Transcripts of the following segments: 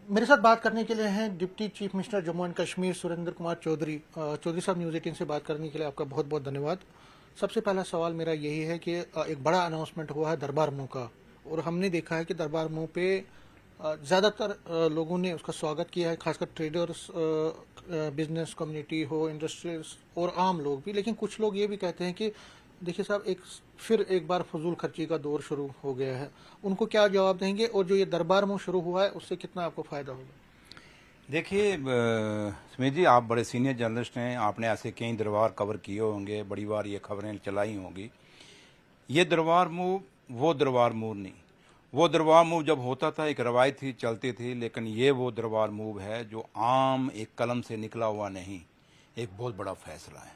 मेरे साथ बात करने के लिए हैं deputy chief minister Jammu and Kashmir Surendra Kumar Choudhary. Choudhary साहब, न्यूज़ 18 से बात करने के लिए आपका बहुत बहुत धन्यवाद। सबसे पहला सवाल मेरा यही है कि एक बड़ा अनाउंसमेंट हुआ है दरबार मूव का, और हमने देखा है कि दरबार मूव पे ज़्यादातर लोगों ने उसका स्वागत किया है, खासकर ट्रेडर्स, बिजनेस कम्युनिटी हो, इंडस्ट्रीज और आम लोग भी। लेकिन कुछ लोग ये भी कहते हैं कि देखिए साहब, फिर एक बार फजूल खर्ची का दौर शुरू हो गया है। उनको क्या जवाब देंगे, और जो ये दरबार मूव शुरू हुआ है उससे कितना आपको फायदा होगा? देखिए सुमित जी, आप बड़े सीनियर जर्नलिस्ट हैं, आपने ऐसे कई दरबार कवर किए होंगे, बड़ी बार ये खबरें चलाई होंगी। ये दरबार मूव वो दरबार मूव नहीं। वो दरबार मूव जब होता था एक रवायत थी, चलती थी, लेकिन ये वो दरबार मूव है जो आम एक कलम से निकला हुआ नहीं, एक बहुत बड़ा फैसला है।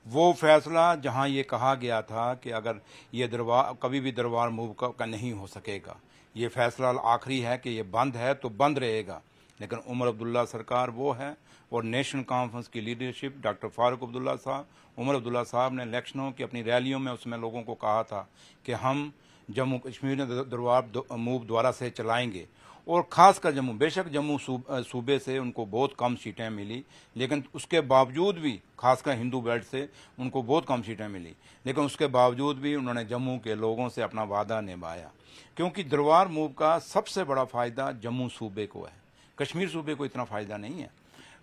वो फैसला जहां ये कहा गया था कि अगर ये दरबार कभी भी दरबार मूव का नहीं हो सकेगा, ये फैसला आखिरी है कि ये बंद है तो बंद रहेगा। लेकिन उमर अब्दुल्ला सरकार वो है, और नेशनल कॉन्फ्रेंस की लीडरशिप डॉक्टर फारूक अब्दुल्ला साहब, उमर अब्दुल्ला साहब ने इलेक्शनों की अपनी रैलियों में उसमें लोगों को कहा था कि हम जम्मू कश्मीर में दरबार मूव दोबारा से चलाएंगे। और ख़ासकर जम्मू, बेशक जम्मू सूबे से उनको बहुत कम सीटें मिली, लेकिन उसके बावजूद भी, खासकर हिंदू बेल्ट से उनको बहुत कम सीटें मिली, लेकिन उसके बावजूद भी उन्होंने जम्मू के लोगों से अपना वादा निभाया। क्योंकि दरबार मूव का सबसे बड़ा फ़ायदा जम्मू सूबे को है, कश्मीर सूबे को इतना फ़ायदा नहीं है।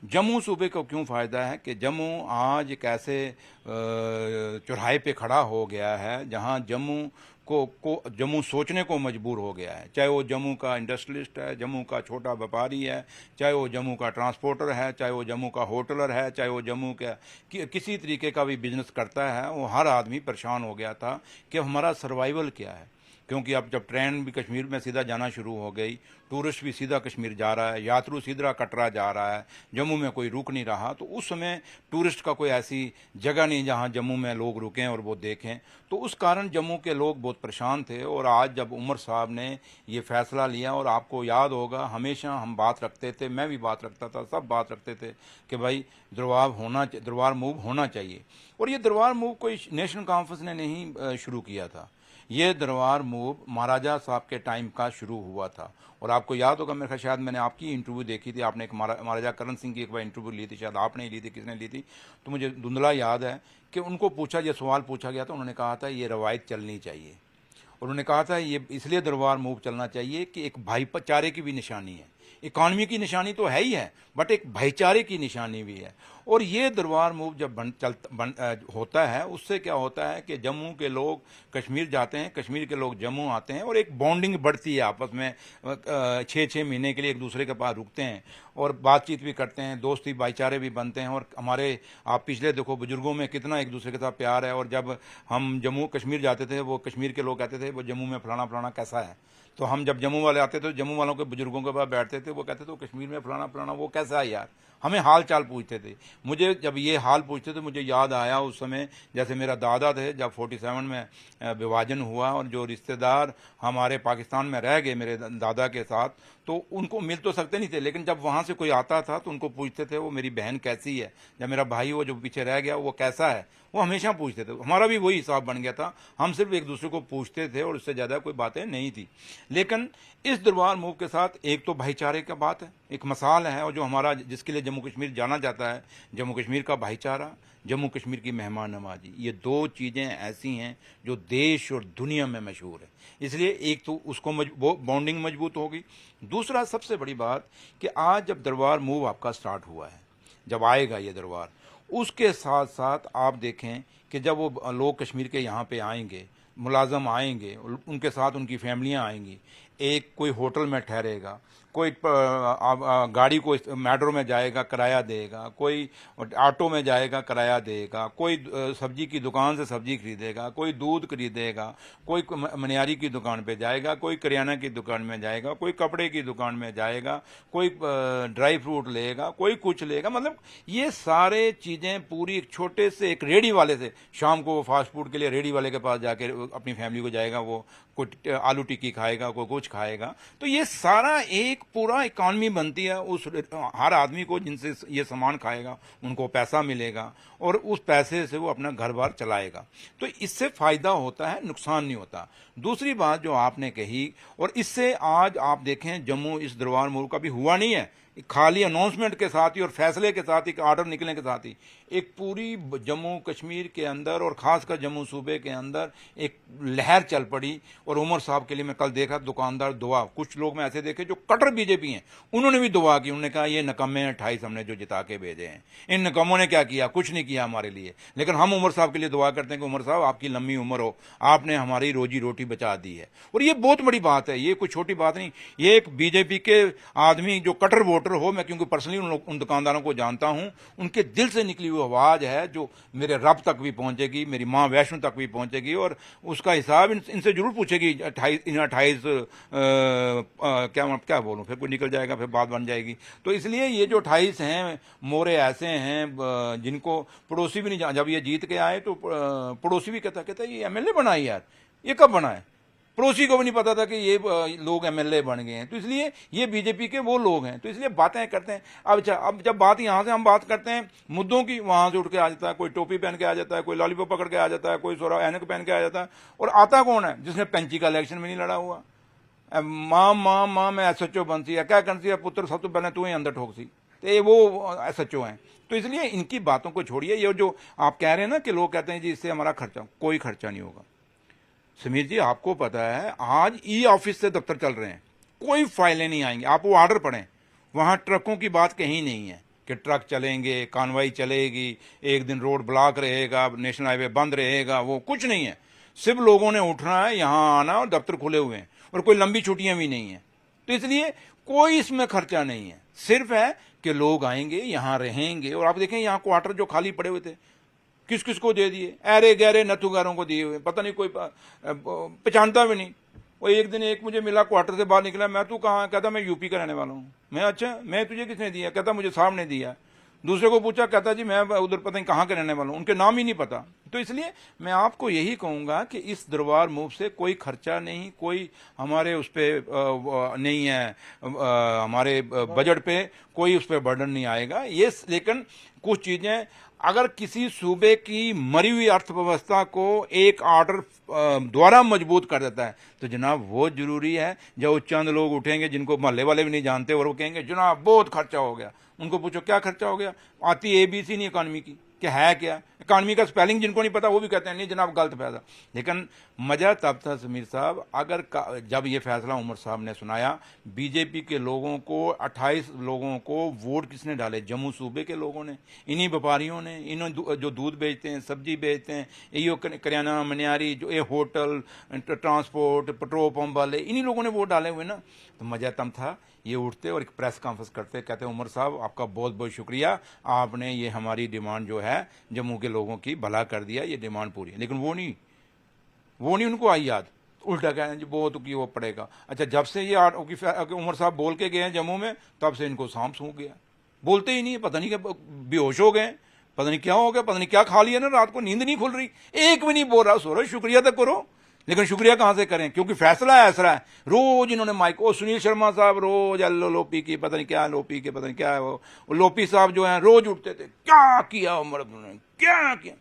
जम्मू सूबे को क्यों फ़ायदा है कि जम्मू आज एक ऐसे चौराहे पे खड़ा हो गया है जहां जम्मू सोचने को मजबूर हो गया है। चाहे वो जम्मू का इंडस्ट्रियलिस्ट है, जम्मू का छोटा व्यापारी है, चाहे वो जम्मू का ट्रांसपोर्टर है, चाहे वो जम्मू का होटलर है, चाहे वो जम्मू का किसी तरीके का भी बिजनेस करता है, वो हर आदमी परेशान हो गया था कि हमारा सर्वाइवल क्या है। क्योंकि अब जब ट्रेन भी कश्मीर में सीधा जाना शुरू हो गई, टूरिस्ट भी सीधा कश्मीर जा रहा है, यात्रु सीधा कटरा जा रहा है, जम्मू में कोई रुक नहीं रहा, तो उस समय टूरिस्ट का कोई ऐसी जगह नहीं जहां जम्मू में लोग रुकें और वो देखें। तो उस कारण जम्मू के लोग बहुत परेशान थे। और आज जब उमर साहब ने ये फैसला लिया, और आपको याद होगा हमेशा हम बात रखते थे, मैं भी बात रखता था, सब बात रखते थे कि भाई दरबार मूव होना चाहिए। और ये दरबार मूव कोई नेशनल कॉन्फ्रेंस ने नहीं शुरू किया था, ये दरबार मूव महाराजा साहब के टाइम का शुरू हुआ था। और आपको याद होगा, मेरे ख्याल शायद मैंने आपकी इंटरव्यू देखी थी, आपने एक महाराजा करण सिंह की एक बार इंटरव्यू ली थी, शायद आपने ही ली थी, किसने ली थी तो मुझे धुंधला याद है कि उनको पूछा, ये सवाल पूछा गया था, उन्होंने कहा था ये रवायत चलनी चाहिए। और उन्होंने कहा था ये इसलिए दरबार मूव चलना चाहिए कि एक भाईचारे की भी निशानी है, इकॉनमी की निशानी तो है ही है, बट एक भाईचारे की निशानी भी है। और ये दरबार मूव जब होता है, उससे क्या होता है कि जम्मू के लोग कश्मीर जाते हैं, कश्मीर के लोग जम्मू आते हैं, और एक बॉन्डिंग बढ़ती है आपस में। 6-6 महीने के लिए एक दूसरे के पास रुकते हैं और बातचीत भी करते हैं, दोस्ती भाईचारे भी बनते हैं। और हमारे आप पिछले देखो बुजुर्गों में कितना एक दूसरे के साथ प्यार है। और जब हम जम्मू कश्मीर जाते थे, वो कश्मीर के लोग कहते थे वो जम्मू में फलाना फलाना कैसा है, तो हम जब जम्मू वाले आते थे, जम्मू वालों के बुजुर्गों के पास बैठते थे, वो कहते थे वो कश्मीर में फलाना फलाना वो कैसा है यार, हमें हाल चाल पूछते थे। मुझे जब ये हाल पूछते थे, मुझे याद आया उस समय जैसे मेरा दादा थे, जब 47 में विभाजन हुआ और जो रिश्तेदार हमारे पाकिस्तान में रह गए मेरे दादा के साथ, तो उनको मिल तो सकते नहीं थे, लेकिन जब वहाँ से कोई आता था तो उनको पूछते थे वो मेरी बहन कैसी है, जब मेरा भाई वो जो पीछे रह गया वो कैसा है, वो हमेशा पूछते थे। हमारा भी वही हिसाब बन गया था, हम सिर्फ एक दूसरे को पूछते थे और उससे ज़्यादा कोई बातें नहीं थी। लेकिन इस दरबार मूव के साथ एक तो भाईचारे का बात है, एक मिसाल है, और जो हमारा जिसके लिए जम्मू कश्मीर जाना जाता है, जम्मू कश्मीर का भाईचारा, जम्मू कश्मीर की मेहमान नवाजी, ये दो चीज़ें ऐसी हैं जो देश और दुनिया में मशहूर है। इसलिए एक तो उसको बॉन्डिंग मजबूत होगी। दूसरा सबसे बड़ी बात कि आज जब दरबार मूव आपका स्टार्ट हुआ है, जब आएगा ये दरबार, उसके साथ साथ आप देखें कि जब वो लोग कश्मीर के यहाँ पे आएंगे, मुलाजम आएंगे, उनके साथ उनकी फैमिलियाँ आएंगी, एक कोई होटल में ठहरेगा, कोई गाड़ी को मेट्रो में जाएगा किराया देगा, कोई ऑटो में जाएगा किराया देगा, कोई सब्जी की दुकान से सब्जी खरीदेगा, कोई दूध खरीदेगा, कोई मनियारी की दुकान पे जाएगा, कोई करियाना की दुकान में जाएगा, कोई कपड़े की दुकान में जाएगा, कोई ड्राई फ्रूट लेगा, कोई कुछ लेगा। मतलब ये सारे चीज़ें पूरी एक छोटे से एक रेडी वाले से, शाम को वो फास्ट फूड के लिए रेडी वाले के पास जाके अपनी फैमिली को जाएगा, वो कोई आलू टिक्की खाएगा, कोई कुछ कुछ खाएगा। तो ये सारा एक पूरा इकॉनमी बनती है उस हर आदमी को जिनसे ये सामान खाएगा उनको पैसा मिलेगा और उस पैसे से वो अपना घर बार चलाएगा। तो इससे फायदा होता है, नुकसान नहीं होता। दूसरी बात जो आपने कही, और इससे आज आप देखें जम्मू इस दरबार मूव का भी हुआ नहीं है, खाली अनाउंसमेंट के साथ ही और फैसले के साथ ही, ऑर्डर निकलने के साथ ही एक पूरी जम्मू कश्मीर के अंदर और खासकर जम्मू सूबे के अंदर एक लहर चल पड़ी। और उमर साहब के लिए मैं कल देखा दुकानदार दुआ, कुछ लोग मैं ऐसे देखे जो कट्टर बीजेपी हैं, उन्होंने भी दुआ की। उन्होंने कहा ये नकम्मे 28 हमने जो जिता के भेजे हैं, इन नकम्मों ने क्या किया, कुछ नहीं किया हमारे लिए। लेकिन हम उमर साहब के लिए दुआ करते हैं कि उमर साहब आपकी लंबी उम्र हो, आपने हमारी रोजी रोटी बचा दी है। और ये बहुत बड़ी बात है, ये कोई छोटी बात नहीं। ये एक बीजेपी के आदमी जो कट्टर वोटर हो, मैं क्योंकि पर्सनली उन दुकानदारों को जानता हूं, उनके दिल से निकली हुई आवाज है जो मेरे रब तक भी पहुंचेगी, मेरी मां वैष्णो तक भी पहुंचेगी और उसका हिसाब इनसे जरूर पूछेगी। 28 क्या बोलूं, फिर कोई निकल जाएगा, फिर बात बन जाएगी। तो इसलिए ये जो 28 हैं मोरे ऐसे हैं जिनको पड़ोसी भी नहीं, जब ये जीत के आए तो पड़ोसी भी कहता ये एमएलए बना है यार, ये कब बना है, पड़ोसी को भी नहीं पता था कि ये लोग एमएलए बन गए हैं। तो इसलिए ये बीजेपी के वो लोग हैं, तो इसलिए बातें करते हैं। अब जब बात यहां से हम बात करते हैं मुद्दों की, वहां से उठ के आ जाता है, कोई टोपी पहन के आ जाता है, कोई लॉलीपॉप पकड़ के आ जाता है, कोई सोरा ऐनक पहन के आ जाता है। और आता कौन है, जिसने पेंची का इलेक्शन में नहीं लड़ा हुआ। माँ मैं SHO बनती है, क्या करती है पुत्र, सब तो पहले तू ही अंदर ठोकसी, तो ये वो SHO हैं। तो इसलिए इनकी बातों को छोड़िए। ये जो आप कह रहे हैं ना कि लोग कहते हैं जी इससे हमारा खर्चा, कोई खर्चा नहीं होगा। समीर जी आपको पता है आज ऑफिस से दफ्तर चल रहे हैं, कोई फाइलें नहीं आएंगी। आप वो ऑर्डर पढ़ें, वहां ट्रकों की बात कहीं नहीं है कि ट्रक चलेंगे, कानवाई चलेगी, एक दिन रोड ब्लॉक रहेगा, नेशनल हाईवे बंद रहेगा, वो कुछ नहीं है। सिर्फ लोगों ने उठना है, यहां आना और दफ्तर खुले हुए हैं और कोई लंबी छुट्टियां भी नहीं है। तो इसलिए कोई इसमें खर्चा नहीं है, सिर्फ है कि लोग आएंगे, यहां रहेंगे। और आप देखें यहां क्वार्टर जो खाली पड़े हुए थे किस किस को दे दिए, ऐरे गहरे नथुगारों को दिए हुए, पता नहीं कोई पहचानता भी नहीं। वो एक दिन एक मुझे मिला, क्वार्टर से बाहर निकला, मैं तू कहाँ, कहता मैं यूपी का रहने वाला हूँ। मैं अच्छा, मैं तुझे किसने दिया, कहता मुझे साहब ने दिया। दूसरे को पूछा, कहता जी मैं उधर पता नहीं कहाँ के रहने वाला हूँ, उनके नाम ही नहीं पता। तो इसलिए मैं आपको यही कहूंगा कि इस दरबार मूव से कोई खर्चा नहीं, कोई हमारे उस पर नहीं है, हमारे बजट पे कोई उस पर बर्डन नहीं आएगा। ये लेकिन कुछ चीजें अगर किसी सूबे की मरी हुई अर्थव्यवस्था को एक ऑर्डर द्वारा मजबूत कर देता है तो जनाब वो जरूरी है। जब वो चंद लोग उठेंगे जिनको मोहल्ले वाले भी नहीं जानते और वो कहेंगे जनाब बहुत खर्चा हो गया, उनको पूछो क्या खर्चा हो गया, आती ABC नहीं इकॉनमी की, क्या है क्या इकॉनमी का स्पेलिंग जिनको नहीं पता वो भी कहते हैं नहीं जनाब गलत फैसला। लेकिन मजा तब था समीर साहब अगर जब ये फैसला उमर साहब ने सुनाया, बीजेपी के लोगों को 28 लोगों को वोट किसने डाले, जम्मू सूबे के लोगों ने, इन्हीं व्यापारियों ने, इन्होंने जो दूध बेचते हैं, सब्जी बेचते हैं, ये करियाना मनियारी, जो ये होटल, ट्रांसपोर्ट, पेट्रोल पंप वाले, इन्हीं लोगों ने वोट डाले हुए ना। तो मजा तब था ये उठते और एक प्रेस कॉन्फ्रेंस करते, कहते उमर साहब आपका बहुत बहुत शुक्रिया, आपने ये हमारी डिमांड जो है जम्मू के लोगों की भला कर दिया, ये डिमांड पूरी है। लेकिन वो नहीं उनको आई याद, उल्टा कह रहे हैं जी बहुत की वो पड़ेगा। अच्छा जब से ये उमर साहब बोल के गए हैं जम्मू में, तब से इनको सांप सूख गया, बोलते ही नहीं, पता नहीं क्या बेहोश हो गए, पता नहीं क्या हो गया, पता नहीं क्या खा लिया ना, रात को नींद नहीं खुल रही, एक भी नहीं बोल रहा। सो शुक्रिया तो करो, लेकिन शुक्रिया कहां से करें क्योंकि फैसला ऐसा है। रोज इन्होंने माइक, ओ सुनील शर्मा साहब रोज लोपी की पता नहीं क्या, लोपी के पता नहीं क्या है, वो लोपी साहब जो है रोज उठते थे, क्या किया उमर ने, क्या किया।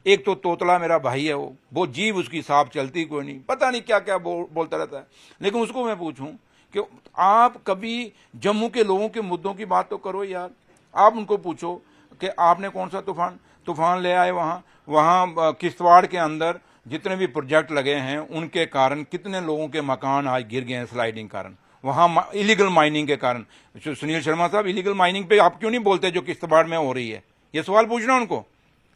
एक तो तोतला मेरा भाई है, वो जीभ उसकी साफ चलती कोई नहीं, पता नहीं क्या क्या बोलता रहता है। लेकिन उसको मैं पूछूं कि आप कभी जम्मू के लोगों के मुद्दों की बात तो करो यार। आप उनको पूछो कि आपने कौन सा तूफान ले आए, वहां किश्तवाड़ के अंदर जितने भी प्रोजेक्ट लगे हैं उनके कारण कितने लोगों के मकान आज गिर गए हैं स्लाइडिंग कारण, वहां इलीगल माइनिंग के कारण। सुनील शर्मा साहब इलीगल माइनिंग पे आप क्यों नहीं बोलते जो किश्तवाड़ में हो रही है, ये सवाल पूछना उनको।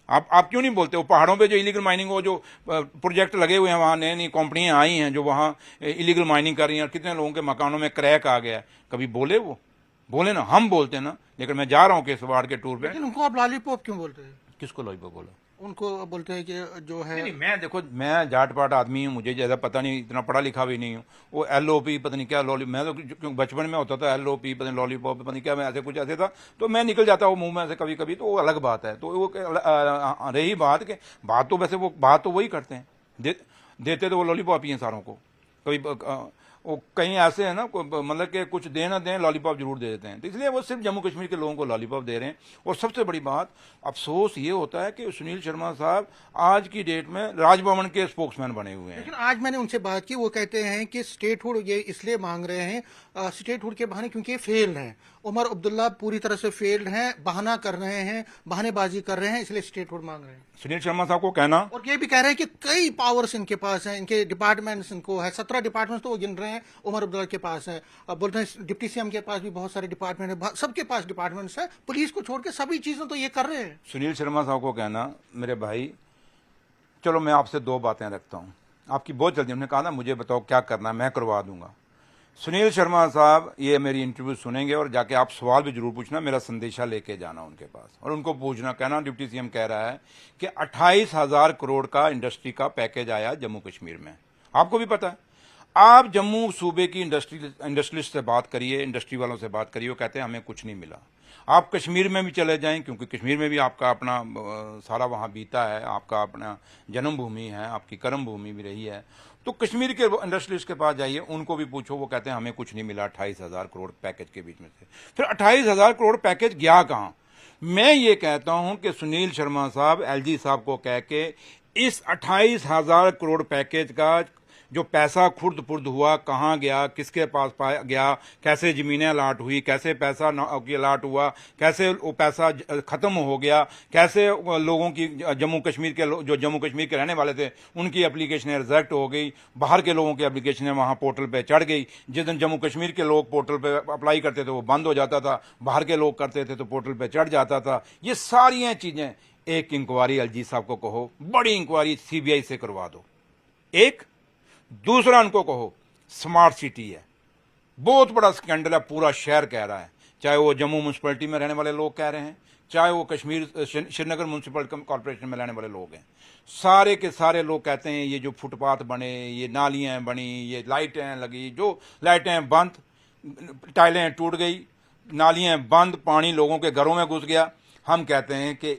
आप क्यों नहीं बोलते, वो पहाड़ों पे जो इलीगल माइनिंग हो, जो प्रोजेक्ट लगे हुए हैं, वहां नई नई कंपनियां आई हैं जो वहां इलीगल माइनिंग कर रही हैं, कितने लोगों के मकानों में क्रैक आ गया, कभी बोले ना, हम बोलते ना। लेकिन मैं जा रहा हूं किश्तवाड़ के टूर पे। लेकिन उनको आप लॉलीपॉप क्यों बोलते हैं? किसको लॉलीपॉप बोला? उनको बोलते हैं कि जो है नहीं, मैं देखो मैं जाट पाट आदमी हूँ, मुझे ज्यादा पता नहीं, इतना पढ़ा लिखा भी नहीं हूँ। वो LOP पता नहीं क्या मैं तो क्योंकि बचपन में होता था LOP पता नहीं लॉलीपॉप पता नहीं क्या, मैं ऐसे कुछ ऐसे था तो मैं निकल जाता वो मुंह में से कभी कभी, तो वो अलग बात है। तो वो रही बात के बात तो वैसे वो बात तो वही करते हैं, देते तो वो लॉलीपॉप ही हैं सारों को। कभी वो कहीं ऐसे है ना, मतलब कि कुछ दे ना दें, लॉलीपॉप जरूर दे देते हैं। तो इसलिए वो सिर्फ जम्मू कश्मीर के लोगों को लॉलीपॉप दे रहे हैं। और सबसे बड़ी बात, अफसोस ये होता है कि सुनील शर्मा साहब आज की डेट में राजभवन के स्पोक्समैन बने हुए हैं। लेकिन आज मैंने उनसे बात की, वो कहते हैं कि स्टेटहुड ये इसलिए मांग रहे हैं स्टेटहुड के बहाने क्योंकि ये फेल्ड हैं। उमर अब्दुल्ला पूरी तरह से फेल्ड हैं, बहाना कर रहे हैं, बहानेबाजी कर रहे हैं, इसलिए स्टेटहुड मांग रहे हैं। सुनील शर्मा साहब को कहना, और ये भी कह रहे हैं कि कई पावर्स इनके पास हैं, इनके डिपार्टमेंट्स इनको है, 17 डिपार्टमेंट्स तो वो गिन रहे हैं उमर अब्दुल्ला के पास है। अब बोलते हैं डिप्टी सीएम के पास भी बहुत सारे डिपार्टमेंट है, सबके पास डिपार्टमेंट्स है, पुलिस को छोड़ के सभी चीजें तो ये कर रहे हैं। सुनील शर्मा साहब को कहना, मेरे भाई चलो मैं आपसे दो बातें रखता हूं, आपकी बहुत जल्दी। उन्होंने कहा ना मुझे बताओ क्या करना है, मैं करवा दूंगा। सुनील शर्मा साहब ये मेरी इंटरव्यू सुनेंगे और जाके आप सवाल भी जरूर पूछना, मेरा संदेशा लेके जाना उनके पास और उनको पूछना, कहना डिप्टी सीएम कह रहा है कि 28,000 करोड़ का इंडस्ट्री का पैकेज आया जम्मू कश्मीर में। आपको भी पता है, आप जम्मू सूबे की इंडस्ट्रियलिस्ट से बात करिए, इंडस्ट्री वालों से बात करिए, वो कहते हैं हमें कुछ नहीं मिला। आप कश्मीर में भी चले जाएं, क्योंकि कश्मीर में भी आपका अपना सारा वहाँ बीता है, आपका अपना जन्मभूमि है, आपकी कर्म भूमि भी रही है। तो कश्मीर के इंडस्ट्रियलिस्ट के पास जाइए, उनको भी पूछो, वो कहते हैं हमें कुछ नहीं मिला 28,000 करोड़ पैकेज के बीच में से। फिर 28,000 करोड़ पैकेज गया कहाँ? मैं ये कहता हूं कि सुनील शर्मा साहब एलजी साहब को कह के इस 28,000 करोड़ पैकेज का जो पैसा खुर्द पुर्द हुआ, कहाँ गया, किसके पास पाया गया, कैसे जमीनें अलाट हुई, कैसे पैसा अलाट हुआ, कैसे वो पैसा खत्म हो गया, कैसे लोगों की जम्मू कश्मीर के जो जम्मू कश्मीर के रहने वाले थे उनकी एप्लीकेशनें रिजेक्ट हो गई, बाहर के लोगों की एप्लीकेशनें वहाँ पोर्टल पे चढ़ गई। जिस दिन जम्मू कश्मीर के लोग पोर्टल पे अप्लाई करते थे वो बंद हो जाता था, बाहर के लोग करते थे तो पोर्टल पे चढ़ जाता था। ये सारी चीजें एक इंक्वायरी एलजी साहब को कहो, बड़ी इंक्वायरी सीबीआई से करवा दो। एक दूसरा, उनको कहो स्मार्ट सिटी है, बहुत बड़ा स्कैंडल है, पूरा शहर कह रहा है, चाहे वो जम्मू म्यूनसिपैलिटी में रहने वाले लोग कह रहे हैं, चाहे वो कश्मीर श्रीनगर म्यूनसिपल कॉर्पोरेशन में रहने वाले लोग हैं, सारे के सारे लोग कहते हैं ये जो फुटपाथ बने, ये नालियां बनी, ये लाइटें लगी, जो लाइटें बंद, टाइलें टूट गई, नालियां बंद, पानी लोगों के घरों में घुस गया। हम कहते हैं कि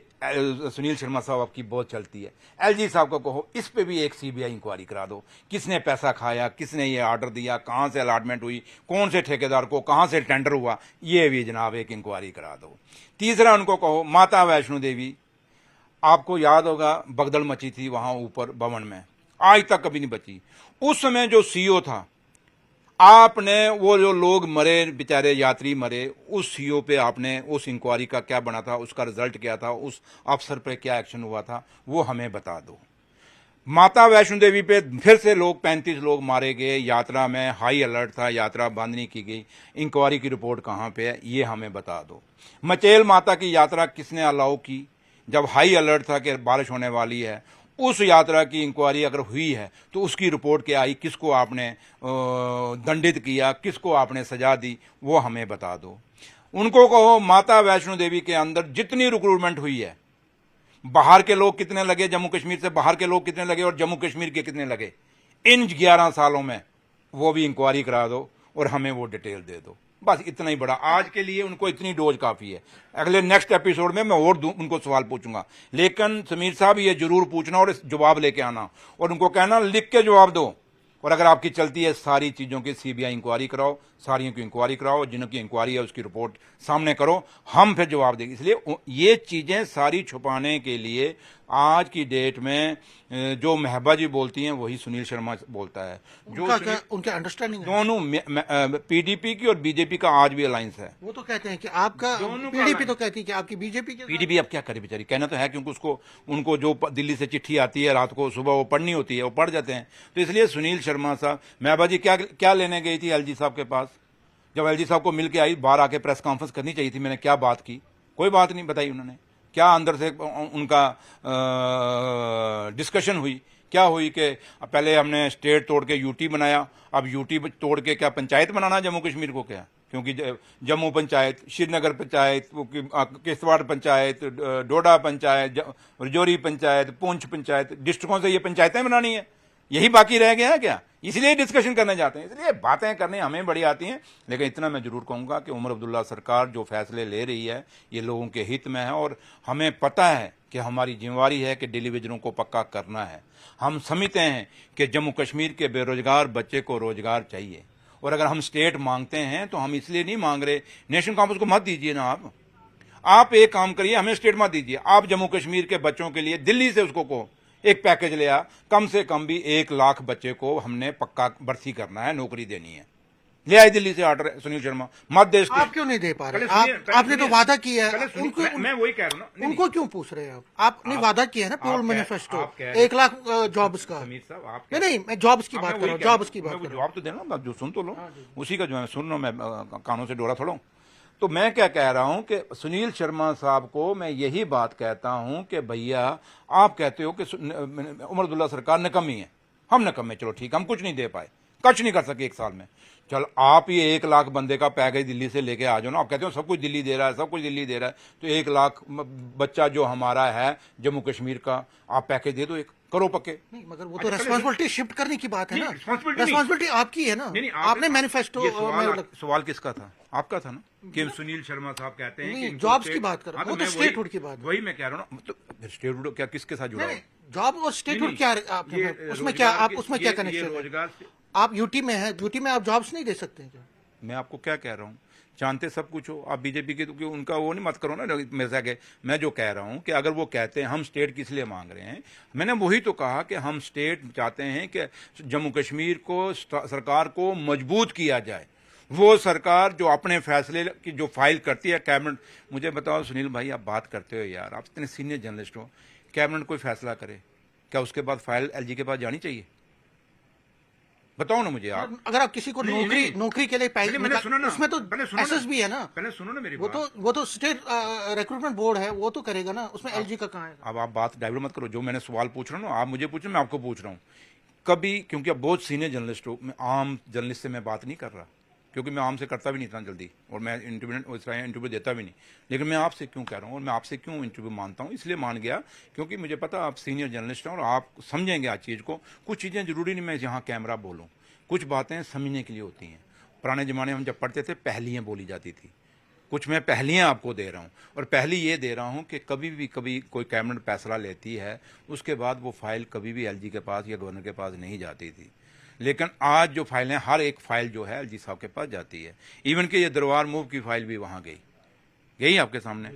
सुनील शर्मा साहब आपकी बहुत चलती है, एलजी साहब को कहो इस पे भी एक सीबीआई इंक्वायरी करा दो, किसने पैसा खाया, किसने ये ऑर्डर दिया, कहां से अलॉटमेंट हुई, कौन से ठेकेदार को, कहां से टेंडर हुआ, ये भी जनाब एक इंक्वायरी करा दो। तीसरा, उनको कहो माता वैष्णो देवी, आपको याद होगा भगदड़ मची थी वहां ऊपर भवन में, आज तक कभी नहीं बची। उस समय जो सीईओ था, आपने वो जो लोग मरे, बेचारे यात्री मरे, उस सीईओ पे आपने उस इंक्वायरी का क्या बना था, उसका रिजल्ट क्या था, उस अफसर पे क्या एक्शन हुआ था, वो हमें बता दो। माता वैष्णो देवी पे फिर से लोग 35 लोग मारे गए, यात्रा में हाई अलर्ट था, यात्रा बंद नहीं की गई, इंक्वायरी की रिपोर्ट कहां पे है, ये हमें बता दो। मचेल माता की यात्रा किसने अलाउ की, जब हाई अलर्ट था कि बारिश होने वाली है, उस यात्रा की इंक्वायरी अगर हुई है तो उसकी रिपोर्ट क्या आई, किसको आपने दंडित किया, किसको आपने सजा दी, वो हमें बता दो। उनको कहो माता वैष्णो देवी के अंदर जितनी रिक्रूटमेंट हुई है, बाहर के लोग कितने लगे, जम्मू कश्मीर से बाहर के लोग कितने लगे और जम्मू कश्मीर के कितने लगे इन 11 सालों में, वो भी इंक्वायरी करा दो और हमें वो डिटेल दे दो। बस इतना ही बड़ा, आज के लिए उनको इतनी डोज काफी है। अगले नेक्स्ट एपिसोड में मैं और उनको सवाल पूछूंगा, लेकिन समीर साहब ये जरूर पूछना और जवाब लेके आना और उनको कहना लिख के जवाब दो। और अगर आपकी चलती है सारी चीजों की सीबीआई इंक्वायरी कराओ, सारियों की इंक्वायरी कराओ, जिनकी इंक्वायरी है उसकी रिपोर्ट सामने करो, हम फिर जवाब देंगे। इसलिए ये चीजें सारी छुपाने के लिए आज की डेट में जो महबा जी बोलती हैं वही सुनील शर्मा बोलता है। जो उनका अंडरस्टैंडिंग दोनों पीडीपी की और बीजेपी का आज भी अलायंस है। वो तो कहते हैं कि आपका पीडीपी तो कहती है कि आपकी बीजेपी के पीडीपी अब क्या करे बेचारी, कहना तो है क्योंकि उनको जो दिल्ली से चिट्ठी आती है रात को, सुबह वो पढ़नी होती है, वो पढ़ जाते हैं। तो इसलिए सुनील शर्मा साहब, महबा जी क्या लेने गई थी एलजी साहब के पास, जब एलजी साहब को मिल के आई, बाहर आके प्रेस कॉन्फ्रेंस करनी चाहिए थी, मैंने क्या बात की, कोई बात नहीं बताई उन्होंने। क्या अंदर से उनका डिस्कशन हुई, क्या हुई कि पहले हमने स्टेट तोड़ के यूटी बनाया, अब यूटी तोड़ के क्या पंचायत बनाना जम्मू कश्मीर को, क्या? क्योंकि जम्मू पंचायत, श्रीनगर पंचायत, किश्तवाड़ पंचायत, डोडा पंचायत, रजौरी पंचायत, पुंछ पंचायत, डिस्ट्रिक्टों से ये पंचायतें बनानी है, यही बाकी रह गया है क्या? इसलिए डिस्कशन करने जाते हैं। इसलिए बातें करने हमें बड़ी आती हैं, लेकिन इतना मैं जरूर कहूंगा कि उमर अब्दुल्ला सरकार जो फैसले ले रही है ये लोगों के हित में है और हमें पता है कि हमारी जिम्मेवारी है कि डिलीवरियों को पक्का करना है। हम समझते हैं कि जम्मू कश्मीर के बेरोजगार बच्चे को रोजगार चाहिए, और अगर हम स्टेट मांगते हैं तो हम इसलिए नहीं मांग रहे, नेशनल कॉन्फ्रेंस को मत दीजिए ना आप एक काम करिए, हमें स्टेट मत दीजिए, आप जम्मू कश्मीर के बच्चों के लिए दिल्ली से उसको कहो एक पैकेज ले आ, कम से कम भी 1 लाख बच्चे को हमने पक्का भर्ती करना है, नौकरी देनी है, ले आए दिल्ली से ऑर्डर सुनील शर्मा, मत दे आप क्यों नहीं दे पा रहे? आपने तो वादा किया है उनको, मैं वही कह रहा हूँ ना, उनको क्यों पूछ रहे हैं आपने वादा किया है ना प्योर मैनिफेस्टो 1 लाख जॉब्स का। समीर साहब आप नहीं मैं जॉब्स की बात कर रहा हूँ, जॉब्स की बात कर रहा हूँ। जवाब तो देना, जो सुन तो लो, उसी का जो मैं सुन रहा हूँ, मैं कानों से डोरा थोड़ा हूं। तो मैं क्या कह रहा हूं कि सुनील शर्मा साहब को मैं यही बात कहता हूं कि भैया आप कहते हो कि उमर अब्दुल्ला सरकार निकम्मी है, हम निकम्मे, चलो ठीक, हम कुछ नहीं दे पाए, कुछ नहीं कर सके 1 साल में, चल आप ये 1 लाख बंदे का पैकेज दिल्ली से लेके आ जाओ ना, आप कहते हो सब कुछ दिल्ली दे रहा है, सब कुछ दिल्ली दे रहा है, तो 1 लाख बच्चा जो हमारा है जम्मू कश्मीर का, आप पैकेज दे दो, एक करो पक्के। नहीं मगर वो तो रेस्पॉन्सिबिलिटी शिफ्ट करने की बात है ना, रेस्पॉन्सिबिलिटी आपकी है ना, आपने मैनिफेस्टो। सवाल किसका था? आपका था ना, कि सुनील शर्मा साहब कहते हैं कि जॉब्स की बात कर रहा हूं, वो तो स्टेटहुड की बात, वही मैं कह रहा हूं ना, मतलब स्टेटहुड क्या किसके साथ जुड़ा है? जॉब और स्टेटहुड क्या उसमें क्या, आप उसमें क्या कनेक्शन है? आप यूटी में है, यूटी में आप जॉब्स नहीं दे सकते क्या? मैं आपको क्या कह रहा हूँ, जानते सब कुछ हो आप बीजेपी के, तो उनका वो नहीं मत करो ना मेरे से आगे। मैं जो कह रहा हूं कि अगर वो कहते हैं हम स्टेट किस लिए मांग रहे हैं, मैंने वही तो कहा कि हम स्टेट चाहते हैं कि जम्मू कश्मीर को सरकार को मजबूत किया जाए, वो सरकार जो अपने फैसले की जो फाइल करती है कैबिनेट। मुझे बताओ सुनील भाई, आप बात करते हो यार, आप इतने सीनियर जर्नलिस्ट हो, कैबिनेट कोई फैसला करे क्या उसके बाद फाइल एलजी के पास जानी चाहिए? बताओ ना मुझे आप। अगर आप किसी को नौकरी के लिए उसमें तो एसएस भी है ना, पहले सुनो ना मेरी वो तो स्टेट रिक्रूटमेंट बोर्ड है, वो तो करेगा ना, उसमें एलजी का कहाँ है? अब आप बात डाइवर्ट मत करो, जो मैंने सवाल पूछ रहा हूँ आप मुझे पूछो, मैं आपको पूछ रहा हूँ। कभी, क्योंकि आप बहुत सीनियर जर्नलिस्ट हो, मैं आम जर्नलिस्ट से मैं बात नहीं कर रहा, क्योंकि मैं आम से करता भी नहीं इतना जल्दी, और मैं इंटरव्यू देता भी नहीं, लेकिन मैं आपसे क्यों कह रहा हूँ और मैं आपसे क्यों इंटरव्यू मानता हूँ, इसलिए मान गया क्योंकि मुझे पता आप सीनियर जर्नलिस्ट हैं और आप समझेंगे आज चीज़ को। कुछ चीज़ें जरूरी नहीं मैं यहाँ कैमरा बोलूँ, कुछ बातें समझने के लिए होती हैं। पुराने ज़माने में हम जब पढ़ते थे पहलियाँ बोली जाती थी, कुछ मैं पहलियाँ आपको दे रहा हूँ, और पहली ये दे रहा हूँ कि कभी कोई कैबिनेट फैसला लेती है, उसके बाद वो फाइल कभी भी एलजी के पास या गवर्नर के पास नहीं जाती थी, लेकिन आज जो फाइलें, हर एक फाइल जो है एलजी साहब के पास जाती है। इवन कि ये दरबार मूव की फाइल भी वहाँ गई आपके सामने।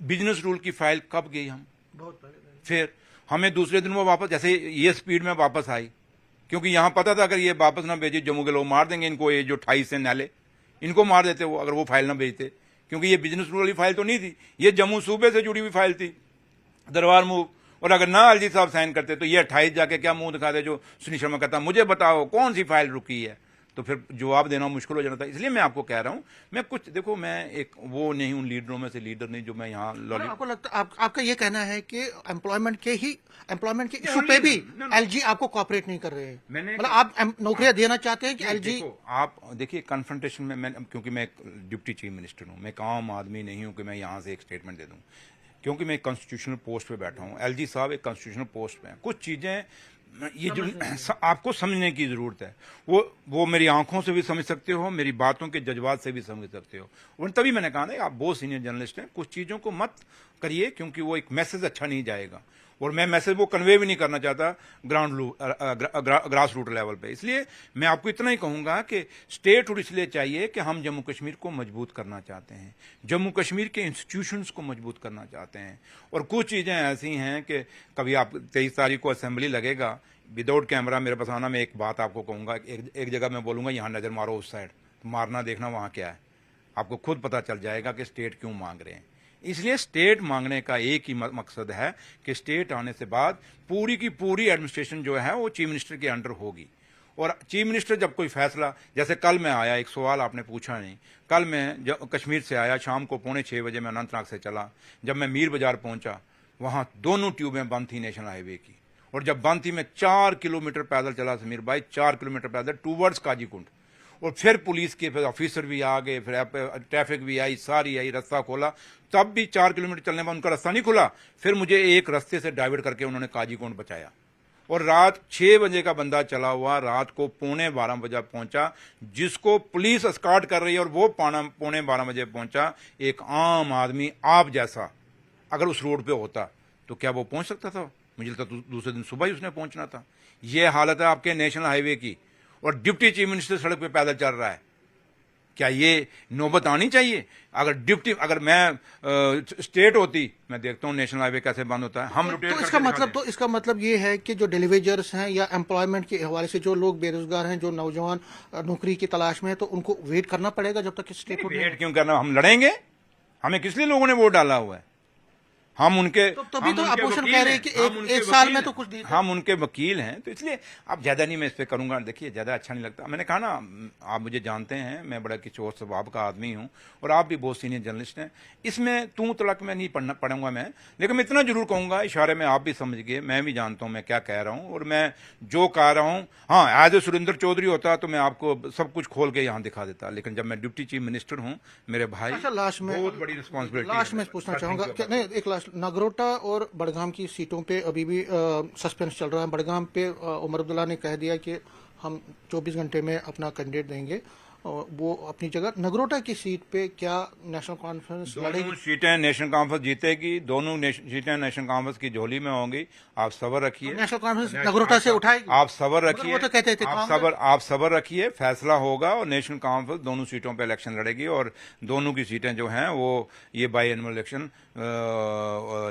बिजनेस रूल की फाइल कब गई? हम बहुत पहले, फिर हमें दूसरे दिन वो वापस, जैसे ये स्पीड में वापस आई, क्योंकि यहाँ पता था अगर ये वापस ना भेजी जम्मू के लोग मार देंगे इनको, ये जो 28 से नाले इनको मार देते वो, अगर वो फाइल ना भेजते, क्योंकि ये बिजनेस रूल वाली फाइल तो नहीं थी, ये जम्मू सूबे से जुड़ी हुई फाइल थी, दरबार मूव, और अगर ना एलजी साहब साइन करते तो ये 28 जाके क्या मुंह दिखाते जो सुनील शर्मा कहता मुझे बताओ कौन सी फाइल रुकी है, तो फिर जवाब देना मुश्किल हो जाना था। इसलिए मैं आपको कह रहा हूं, मैं कुछ देखो, मैं एक वो नहीं हूं, लीडरों में से लीडर नहीं जो मैं यहाँ आपको लगता आपका ये कहना है कि एम्प्लॉयमेंट के इशू पे भी एलजी आपको कॉपरेट नहीं कर रहे हैं, मतलब आप नौकरियां देना चाहते हैं कि एलजी? आप देखिए कन्फ्रंटेशन में क्योंकि मैं डिप्टी चीफ मिनिस्टर हूँ, मैं एक आम आदमी नहीं हूँ कि मैं यहाँ से एक स्टेटमेंट दे दूँ, क्योंकि मैं कॉन्स्टिट्यूशनल पोस्ट पे बैठा हूँ, एलजी साहब एक कॉन्स्टिट्यूशनल पोस्ट पे हैं। कुछ चीज़ें ये जो आपको समझने की ज़रूरत है, वो मेरी आंखों से भी समझ सकते हो, मेरी बातों के जज्बात से भी समझ सकते हो, और तभी मैंने कहा ना आप बहुत सीनियर जर्नलिस्ट हैं, कुछ चीज़ों को मत करिए क्योंकि वो एक मैसेज अच्छा नहीं जाएगा, और मैं मैसेज वो कन्वे भी नहीं करना चाहता ग्रास रूट लेवल पे। इसलिए मैं आपको इतना ही कहूँगा कि स्टेटहुड इसलिए चाहिए कि हम जम्मू कश्मीर को मजबूत करना चाहते हैं, जम्मू कश्मीर के इंस्टीट्यूशंस को मजबूत करना चाहते हैं, और कुछ चीज़ें ऐसी हैं कि कभी आप 23 तारीख को असेंबली लगेगा, विदाउट कैमरा मेरे पास आना, मैं एक बात आपको कहूँगा, एक जगह मैं बोलूँगा यहाँ नज़र मारो उस साइड, मारना देखना वहाँ क्या है, आपको खुद पता चल जाएगा कि स्टेट क्यों मांग रहे हैं। इसलिए स्टेट मांगने का एक ही मकसद है कि स्टेट आने से बाद पूरी की पूरी एडमिनिस्ट्रेशन जो है वो चीफ मिनिस्टर के अंडर होगी, और चीफ मिनिस्टर जब कोई फैसला, जैसे कल मैं आया, एक सवाल आपने पूछा नहीं, कल मैं जब कश्मीर से आया शाम को 5:45 बजे मैं अनंतनाग से चला, जब मैं मीर बाजार पहुंचा वहां दोनों ट्यूबें बंद थी नेशनल हाईवे की, और जब बंद थी मैं 4 किलोमीटर पैदल चला समीर भाई, 4 किलोमीटर पैदल टूवर्ड्स काजीकुंड, और फिर पुलिस के फिर ऑफिसर भी आ गए, फिर ट्रैफिक भी आई, सारी आई, रास्ता खोला, तब भी 4 किलोमीटर चलने में उनका रास्ता नहीं खुला, फिर मुझे एक रास्ते से डाइवर्ट करके उन्होंने काजीकुंड बचाया, और रात 6 बजे का बंदा चला हुआ रात को 11:15 बजे पहुंचा, जिसको पुलिस एस्कॉर्ट कर रही है, और वो 11:15 बजे पहुंचा। एक आम आदमी आप जैसा अगर उस रोड पे होता तो क्या वो पहुंच सकता था? मुझे लगता दूसरे दिन सुबह ही उसने पहुंचना था। ये हालत है आपके नेशनल हाईवे की, और डिप्टी चीफ मिनिस्टर सड़क पे पैदल चल रहा है। क्या ये नौबत आनी चाहिए? अगर मैं स्टेट होती, मैं देखता हूँ नेशनल हाईवे कैसे बंद होता है, हम रोटेट तो इसका मतलब ये है कि जो डिलीवेजर्स हैं या एम्प्लॉयमेंट के हवाले से जो लोग बेरोजगार हैं, जो नौजवान नौकरी की तलाश में है, तो उनको वेट करना पड़ेगा जब तक स्टेट वेट क्यों करना? हम लड़ेंगे। हमें किस लिए लोगों ने वोट डाला हुआ है? हम उनके तभी तो अपोजिशन कह रहे हैं कि एक साल में तो कुछ नहीं। हम उनके वकील हैं, तो इसलिए अब ज्यादा नहीं मैं इस पे करूंगा। देखिए ज्यादा अच्छा नहीं लगता। मैंने कहा ना, आप मुझे जानते हैं, मैं बड़ा किशोर स्वभाव का आदमी हूं और आप भी बहुत सीनियर जर्नलिस्ट हैं। इसमें तू तड़क में नहीं पढ़ूंगा मैं, लेकिन मैं इतना जरूर कहूंगा, इशारे में आप भी समझ गए, मैं भी जानता हूं मैं क्या कह रहा हूं और मैं जो कह रहा हूं। हाँ, एज ए सुरेंद्र चौधरी होता तो मैं आपको सब कुछ खोल के यहां दिखा देता, लेकिन जब मैं डिप्टी चीफ मिनिस्टर हूं मेरे भाई, लास्ट में बहुत बड़ी रिस्पॉन्सिबिलिटी। लास्ट में पूछना चाहूंगा, नहीं एक लास्ट, नगरोटा और बड़गाम की सीटों पे अभी भी सस्पेंस चल रहा है। बड़गाम पे उमर अब्दुल्ला ने कह दिया कि हम 24 घंटे में अपना कैंडिडेट देंगे, वो अपनी जगह। नगरोटा की सीट पे क्या नेशनल कॉन्फ्रेंस लड़ेगी? दोनों सीटें नेशनल कॉन्फ्रेंस जीतेगी, दोनों सीटें नेशनल कॉन्फ्रेंस की झोली में होंगी। आप सबर रखिए। नेशनल कॉन्फ्रेंस नगरोटा से उठाएगी? आप सबर रखिए। वो तो कहते थे आप सबर रखिए, फैसला होगा और नेशनल कॉन्फ्रेंस दोनों सीटों पे इलेक्शन लड़ेगी और दोनों की सीटें जो हैं वो ये by annual election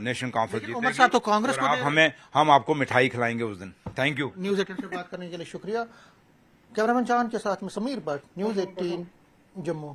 national conference जीतेगी। तो कांग्रेस को हम आपको मिठाई खिलाएंगे उस दिन। Thank you. न्यूज 18 से बात करने के लिए शुक्रिया। कैमरामैन चांद के साथ में समीर भट्ट, न्यूज 18 जम्मू।